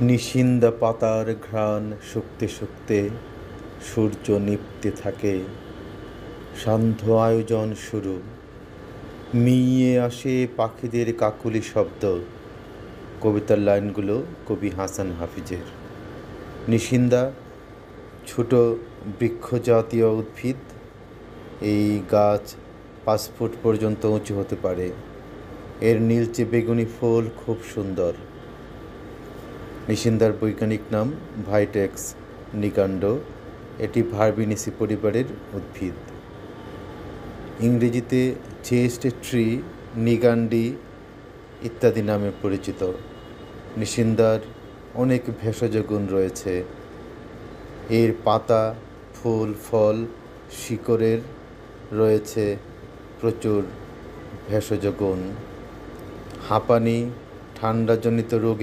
নিশিন্দা পাতার ঘ্রাণ শুকতে শুকতে সূর্য নিভতে থাকে। সান্ধ্য আয়োজন শুরু। মিইয়ে আসে পাখিদের কাকলি শব্দ। কবিতার লাইনগুলো কবি হাসান হাফিজের। নিশিন্দা ছোট বৃক্ষজাতীয় উদ্ভিদ। এই গাছ 5 ফুট পর্যন্ত উঁচু হতে পারে। এর নীলচে বেগুনি ফুল খুব সুন্দর। নিশিন্দার বৈজ্ঞানিক নাম ভাইটেক্স নিগান্ডো। এটি ভার্বিনিসি পরিবারের উদ্ভিদ। ইংরেজিতে চেস্ট ট্রি, নিগান্ডি ইত্যাদি নামে পরিচিত। নিশিন্দার অনেক ভেষজ গুণ রয়েছে। এর পাতা, ফুল, ফল, শিকড়ের রয়েছে প্রচুর ভেষজ গুণ। হাঁপানি, ঠান্ডাজনিত রোগে